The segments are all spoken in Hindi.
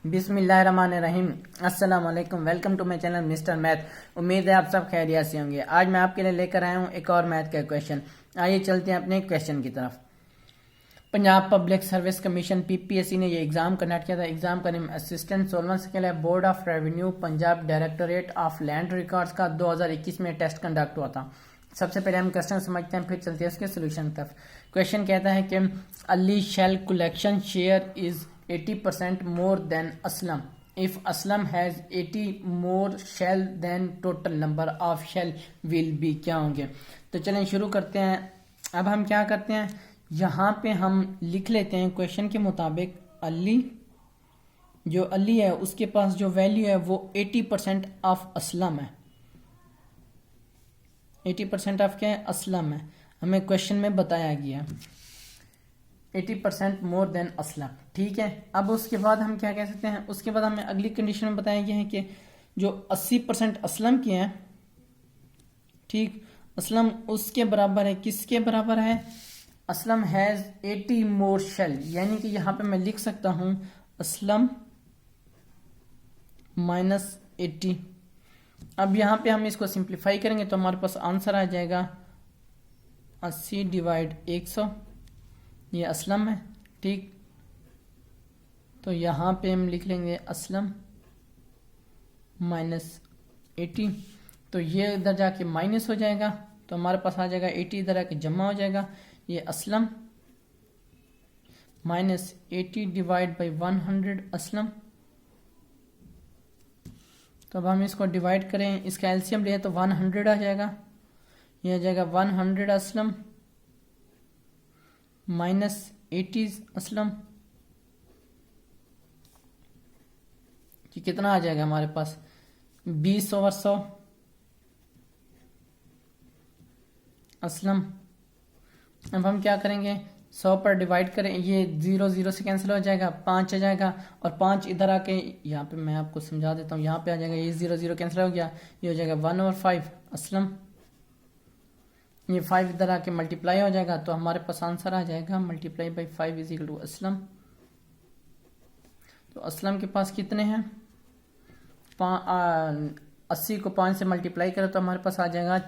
बिस्मिल्लाहिर्रहमानिर्रहीम। अस्सलाम वालेकुम। Welcome to my channel mister math. उम्मीद है आप सब खैरियत से होंगे। आज मैं आपके लिए लेकर आया हूँ एक और मैथ का क्वेश्चन। आइए चलते हैं अपने क्वेश्चन की तरफ। Punjab public service commission PPSC ने ये एग्जाम कंडक्ट किया था। एग्जाम का नेम असिस्टेंट सोलवन स्केल है। Board of revenue Punjab directorate of land records का 2021 में टेस्ट कंडक्ट हुआ था। सबसे पहले हम क्वेश्चन समझते हैं, फिर चलते हैं उसके सोल्यूशन की तरफ। क्वेश्चन कहता है कि Ali shell collection share is 80% more than Aslam. If Aslam has 80 more shell, then total number of shell will be क्या होंगे। तो चलें शुरू करते हैं। अब हम क्या करते हैं, यहाँ पे हम लिख लेते हैं क्वेश्चन के मुताबिक अली, जो अली है उसके पास जो वैल्यू है वो 80% ऑफ असलम है। 80% ऑफ क्या है, असलम है। हमें क्वेश्चन में बताया गया 80% मोर देन असलम। ठीक है, अब उसके बाद हम क्या कह सकते हैं, उसके बाद हमें अगली कंडीशन में बताया गया है कि जो 80% असलम की है, ठीक, असलम उसके बराबर है, किसके बराबर है, असलम हैज 80 मोर शेल। यानी कि यहां पे मैं लिख सकता हूं असलम माइनस 80। अब यहां पे हम इसको सिंप्लीफाई करेंगे तो हमारे पास आंसर आ जाएगा 80 डिवाइड 100। ये असलम है, ठीक। तो यहां पे हम लिख लेंगे असलम माइनस 80। तो ये इधर जाके माइनस हो जाएगा, तो हमारे पास आ जाएगा 80 इधर आके जमा हो जाएगा। ये Aslam minus 80 divide by 100 Aslam. तो अब हम इसको डिवाइड करें, इसका एलसीएम ले तो 100 आ जाएगा। ये आ जाएगा 100 असलम माइनस 80 असलम। कि कितना आ जाएगा हमारे पास 20/100 असलम। अब हम क्या करेंगे, 100 पर डिवाइड करें, ये 0 0 से कैंसिल हो जाएगा, 5 आ जाएगा और 5 इधर आके यहाँ पे मैं आपको समझा देता हूँ, यहाँ पे आ जाएगा, ये 0 0 कैंसिल हो गया, ये हो जाएगा 1/5 असलम। ये 5 इधर आके मल्टीप्लाई हो जाएगा, तो हमारे पास आंसर आ जाएगा multiply by 5 is equal to Aslam. तो असलम के पास कितने हैं, 80 को 5 से मल्टीप्लाई करें तो हमारे पास आ जाएगा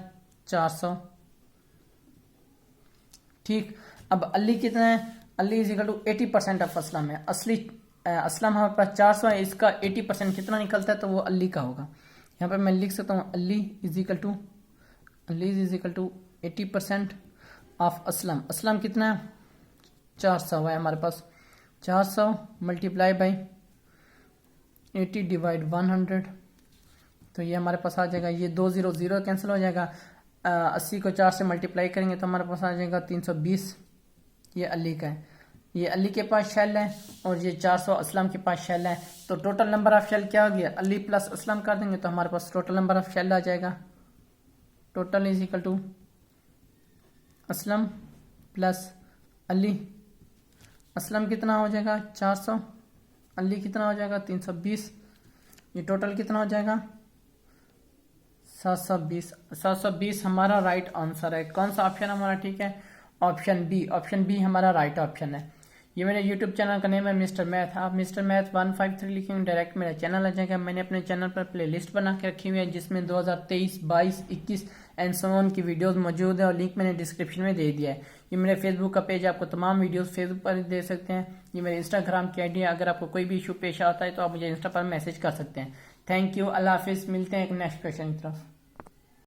400। ठीक, अब अली कितना है, Ali is equal to 80% of Aslam है। असलम हमारे पास 400 है, इसका 80% कितना निकलता है तो वो अली का होगा। यहाँ पे मैं लिख सकता हूँ Ali is equal to 80% of Aslam. Aslam कितना है, 400 है हमारे पास। 400 मल्टीप्लाई बाई 80 डिवाइड 100। तो ये हमारे पास आ जाएगा, ये 2 0 0 कैंसिल हो जाएगा। 80 को 4 से मल्टीप्लाई करेंगे तो हमारे पास आ जाएगा 320। ये अली का है, ये अली के पास शेल है और ये 400 असलम के पास शेल है। तो टोटल नंबर ऑफ शेल क्या हो गया, अली प्लस असलम कर देंगे तो हमारे पास टोटल नंबर ऑफ शेल आ जाएगा। Total is equal to Aslam plus Ali. Aslam कितना हो जाएगा 400, अली कितना हो जाएगा 320। ये टोटल कितना हो जाएगा 720। 720 हमारा राइट आंसर है। कौन सा ऑप्शन हमारा ठीक है, ऑप्शन बी। ऑप्शन बी हमारा राइट ऑप्शन है। ये मेरे यूट्यूब चैनल का नेम है मिस्टर मैथ। आप मिस्टर मैथ 153 लिखेंगे डायरेक्ट मेरा चैनल आ जाएगा। मैंने अपने चैनल पर प्लेलिस्ट बना के रखी हुई है जिसमें 2023, 22, 21 एंड सो ऑन की वीडियोस मौजूद है और लिंक मैंने डिस्क्रिप्शन में दे दिया है। ये मेरे फेसबुक का पेज, आपको तमाम वीडियोस फेसबुक पर दे सकते हैं। ये मेरे इंस्टाग्राम की आईडी है, अगर आपको कोई भी इशू पेश आता है तो आप मुझे इंस्टा पर मैसेज कर सकते हैं। थैंक यू, अल्लाह हाफिज। मिलते हैं एक नेक्स्ट क्वेश्चन की तरफ।